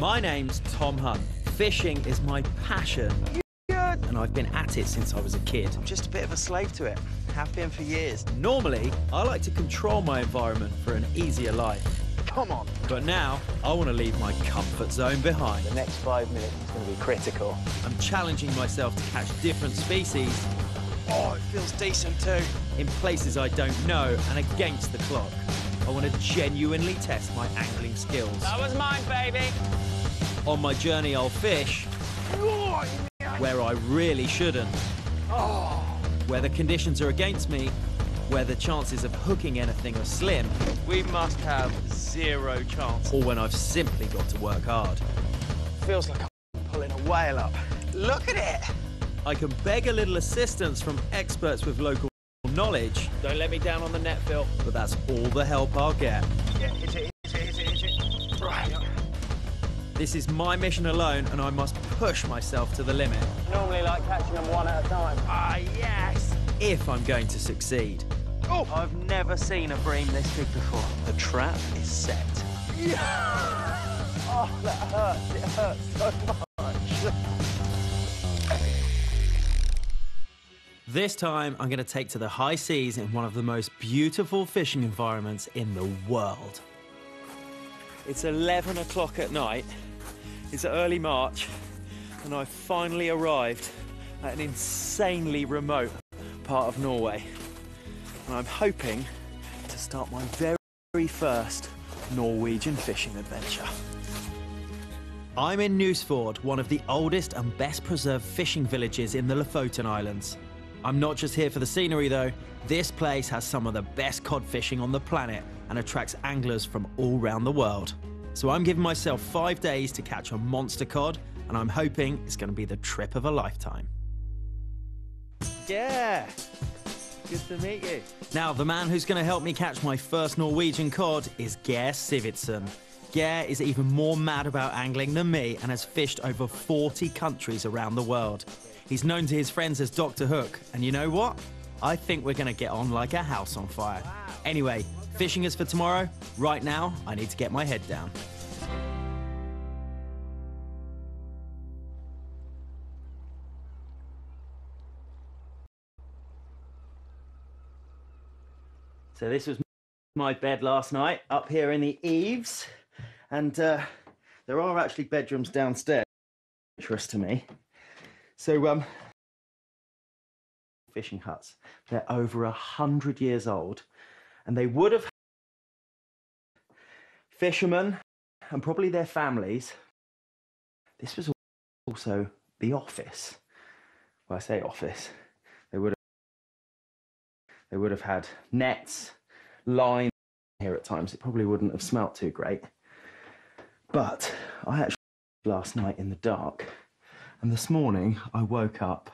My name's Tom Hunt. Fishing is my passion. And I've been at it since I was a kid. I'm just a bit of a slave to it. Have been for years. Normally, I like to control my environment for an easier life. Come on. But now, I want to leave my comfort zone behind. The next 5 minutes is going to be critical. I'm challenging myself to catch different species. Oh, it feels decent too. In places I don't know and against the clock. I want to genuinely test my angling skills. That was mine, baby. On my journey, I'll fish where I really shouldn't. Where the conditions are against me, where the chances of hooking anything are slim. We must have zero chance. Or when I've simply got to work hard. Feels like I'm pulling a whale up. Look at it. I can beg a little assistance from experts with local knowledge. Don't let me down on the net, Phil. But that's all the help I'll get. Yeah, hit it. Right. This is my mission alone, and I must push myself to the limit. Normally like catching them one at a time. Ah, yes. If I'm going to succeed. Oh, I've never seen a bream this big before. The trap is set. Yeah. Oh, that hurts. It hurts so much. This time, I'm going to take to the high seas in one of the most beautiful fishing environments in the world. It's 11 o'clock at night. It's early March, and I've finally arrived at an insanely remote part of Norway. And I'm hoping to start my very first Norwegian fishing adventure. I'm in Nusfjord, one of the oldest and best preserved fishing villages in the Lofoten Islands. I'm not just here for the scenery though. This place has some of the best cod fishing on the planet and attracts anglers from all around the world. So I'm giving myself 5 days to catch a monster cod, and I'm hoping it's going to be the trip of a lifetime. Yeah, good to meet you. Now, the man who's going to help me catch my first Norwegian cod is Geir Sivertsen. Geir is even more mad about angling than me and has fished over 40 countries around the world. He's known to his friends as Dr. Hook, and you know what? I think we're going to get on like a house on fire. Wow. Anyway, fishing is for tomorrow. Right now, I need to get my head down. So this was my bed last night, up here in the eaves. And there are actually bedrooms downstairs, interest to me. So, fishing huts. They're over 100 years old, and they would have fishermen and probably their families. This was also the office. Well, I say office. They would have had nets, lines here at times. It probably wouldn't have smelt too great. But I actually last night in the dark. And this morning, I woke up,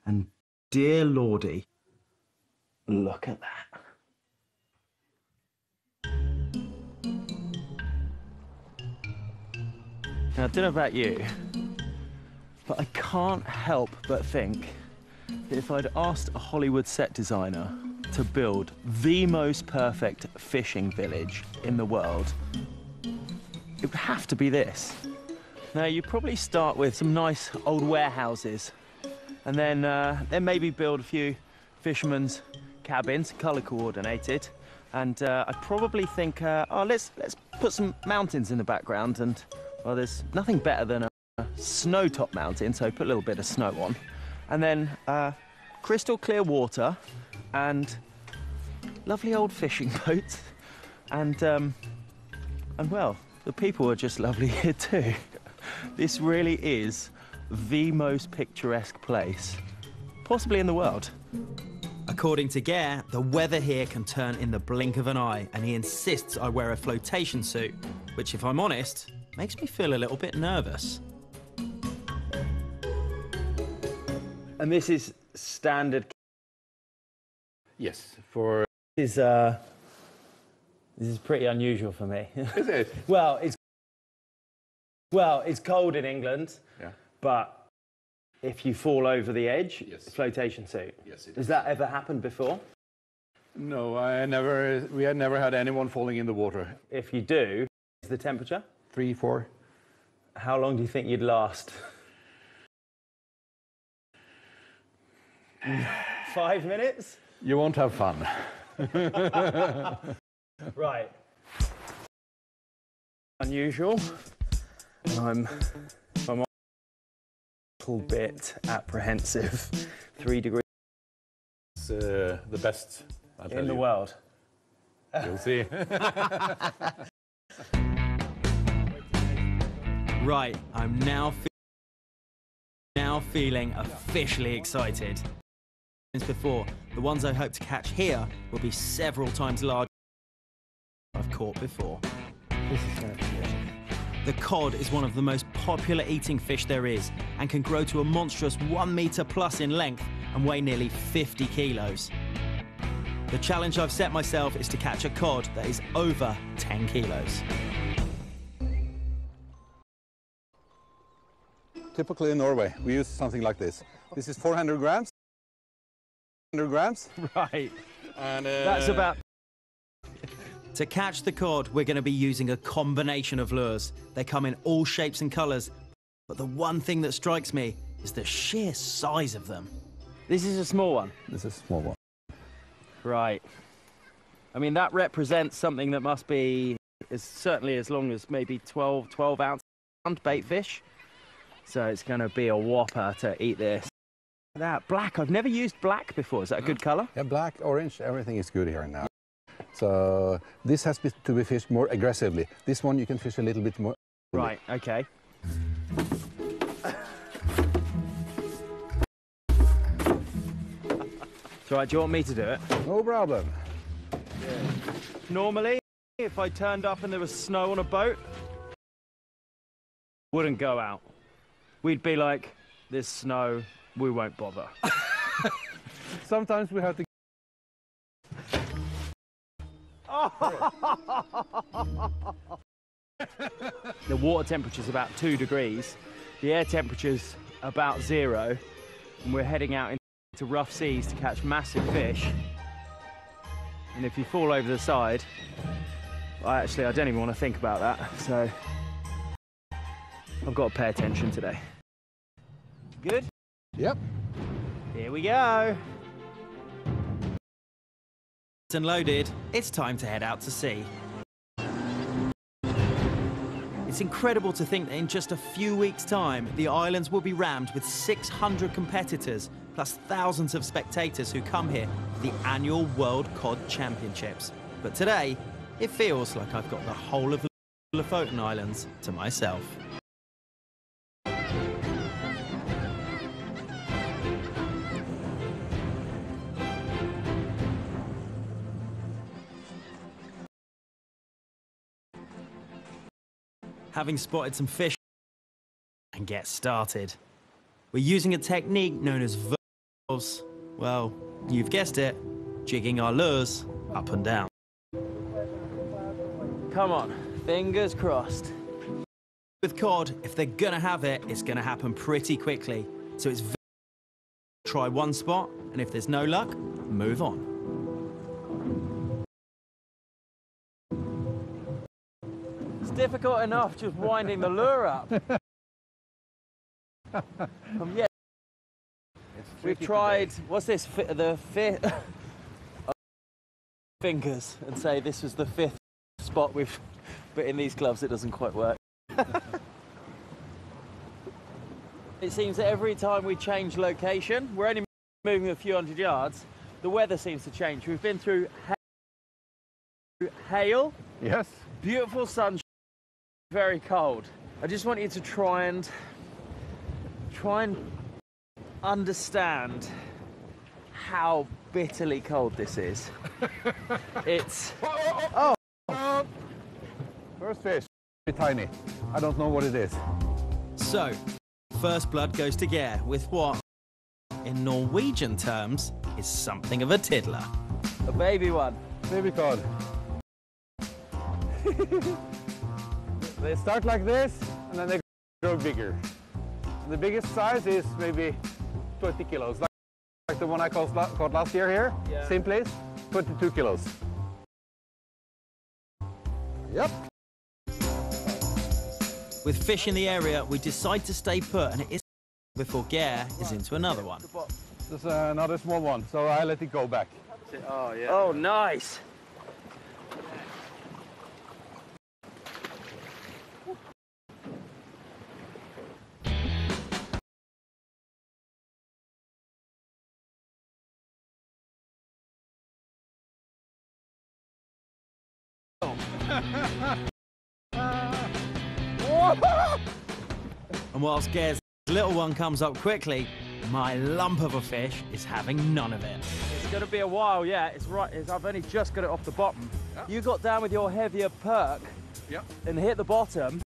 and dear Lordy, look at that. Now, I don't know about you, but I can't help but think that if I'd asked a Hollywood set designer to build the most perfect fishing village in the world, it would have to be this. Now, you probably start with some nice old warehouses, and then maybe build a few fishermen's cabins, colour coordinated, and I'd probably think, oh, let's put some mountains in the background, and well, there's nothing better than a snow-top mountain, so put a little bit of snow on, and then crystal clear water, and lovely old fishing boats, and well, the people are just lovely here too. This really is the most picturesque place, possibly in the world. According to Geir, the weather here can turn in the blink of an eye, and he insists I wear a flotation suit, which, if I'm honest, makes me feel a little bit nervous. And this is standard. Yes, for... This is pretty unusual for me. Is it? Well, it's cold in England, yeah. But if you fall over the edge, yes. Flotation suit. Yes, it Has that ever happened before? No, we had never had anyone falling in the water. If you do, is the temperature? 3, 4. How long do you think you'd last? 5 minutes? You won't have fun. Right. Unusual. I'm a little bit apprehensive. 3 degrees It's the best I'll tell in the you. world. You'll see. Right, I'm now feeling officially excited. As before, the ones I hope to catch here will be several times larger than I've caught before. The cod is one of the most popular eating fish there is and can grow to a monstrous 1 meter plus in length and weigh nearly 50 kilos. The challenge I've set myself is to catch a cod that is over 10 kilos. Typically in Norway, we use something like this. This is 400 grams. 100 grams. Right. And That's about... To catch the cod, we're going to be using a combination of lures. They come in all shapes and colours, but the one thing that strikes me is the sheer size of them. This is a small one. this is a small one. Right. I mean, that represents something that must be certainly as long as maybe 12 ounce bait fish. So it's going to be a whopper to eat this. That black, I've never used black before. Is that a good colour? Yeah, black, orange, everything is good here now. So this has to be fished more aggressively. This one you can fish a little bit more. Right, okay. So, right, do you want me to do it? No problem. Normally, if I turned up and there was snow on a boat, wouldn't go out. We'd be like, there's snow, we won't bother. Sometimes we have to. The water temperature's about 2 degrees, the air temperature's about 0, and we're heading out into rough seas to catch massive fish. And if you fall over the side, I don't even want to think about that, so I've got to pay attention today. Good? Yep. Here we go. And loaded, it's time to head out to sea. It's incredible to think that in just a few weeks' time, the islands will be rammed with 600 competitors, plus thousands of spectators who come here for the annual World Cod Championships. But today, it feels like I've got the whole of the Lofoten Islands to myself. Having spotted some fish and get started. We're using a technique known as verticals. Well, you've guessed it, jigging our lures up and down. Come on, fingers crossed. With cod, if they're gonna have it, it's gonna happen pretty quickly. So it's try one spot, and if there's no luck, move on. It's difficult enough just winding the lure up. Yeah. We've tried, what's this, the fifth fingers, and say this was the 5th spot we've, but in these gloves it doesn't quite work. It seems that every time we change location, we're only moving a few hundred yards, the weather seems to change. We've been through hail, Yes. beautiful sunshine, very cold. I just want you to try and understand how bitterly cold this is. It's... Oh! First fish. Very tiny. I don't know what it is. So, first blood goes to Geir with what, in Norwegian terms, is something of a tiddler. A baby one. Baby cod. They start like this, and then they grow bigger. The biggest size is maybe 20 kilos, like the one I caught last year here. Yeah. Same place, 22 kilos. Yep. With fish in the area, we decide to stay put, and it is before Geir is into another one. There's another small one, so I let it go back. Oh, yeah. Oh, nice. And whilst Geir's little one comes up quickly, my lump of a fish is having none of it. It's going to be a while, yeah. It's right. I've only just got it off the bottom. Yeah. You got down with your heavier perk and hit the bottom.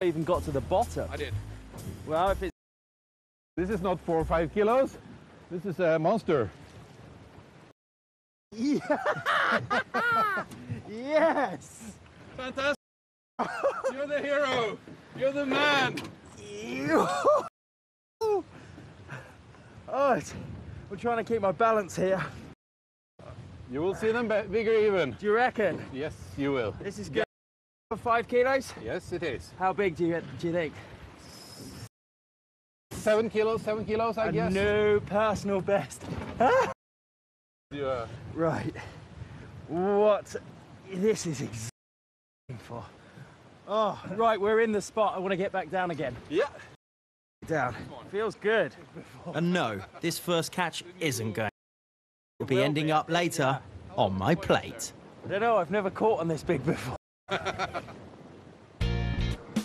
Even got to the bottom. I did. Well, if it's... This is not 4 or 5 kilos. This is a monster. Yeah. Yes! Fantastic! You're the hero! You're the man! Oh, I'm trying to keep my balance here. You will see them bigger even. Do you reckon? Yes, you will. This is good. For 5 kilos? Yes, it is. How big do you think? 7 kilos, I guess. A new personal best. Yeah. Right. What? This is exactly for. Oh, right, we're in the spot. I want to get back down again. Yeah. Down. Feels good. And no, this first catch isn't going. It'll be ending up later on my plate. I don't know, I've never caught on this big before.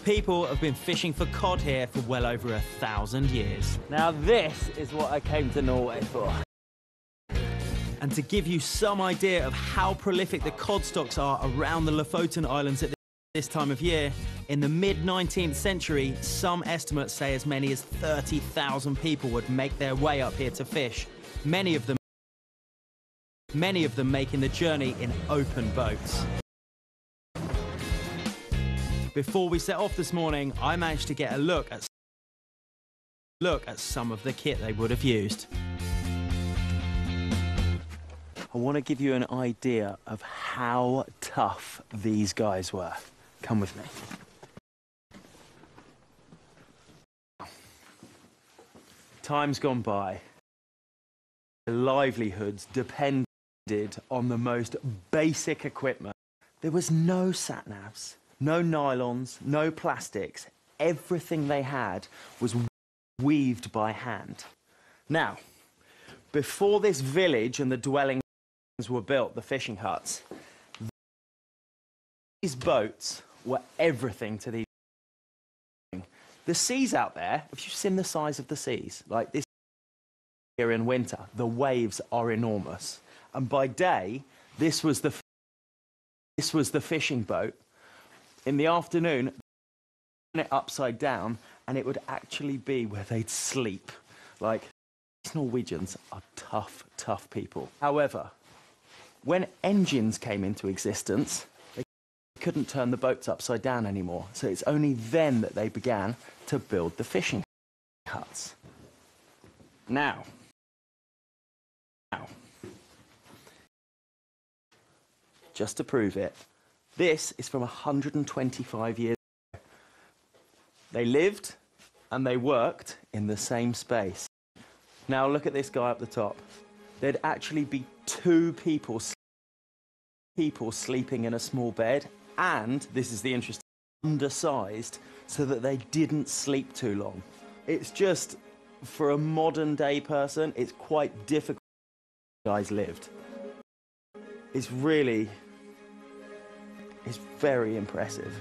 People have been fishing for cod here for well over 1,000 years. Now this is what I came to Norway for. And to give you some idea of how prolific the cod stocks are around the Lofoten Islands at this time of year, in the mid-19th century, some estimates say as many as 30,000 people would make their way up here to fish. Many of them making the journey in open boats. Before we set off this morning, I managed to get a look at some of the kit they would have used. I want to give you an idea of how tough these guys were. Come with me. Time's gone by. Their livelihoods depended on the most basic equipment. There was no sat-navs, no nylons, no plastics. Everything they had was weaved by hand. Now, before this village and the dwellings were built, the fishing huts, these boats were everything to these. The seas out there, have you seen the size of the seas? Like this here in winter, the waves are enormous. And by day, this was the fishing boat. In the afternoon, turn it upside down, and it would actually be where they'd sleep. Like, these Norwegians are tough, tough people. However, when engines came into existence, they couldn't turn the boats upside down anymore. So it's only then that they began to build the fishing huts. Now, just to prove it, this is from 125 years ago. They lived and they worked in the same space. Now look at this guy up the top. There'd actually be 2 people sleeping in a small bed, and, this is the interesting, undersized, so that they didn't sleep too long. It's just, for a modern day person, it's quite difficult. Guys lived. It's very impressive.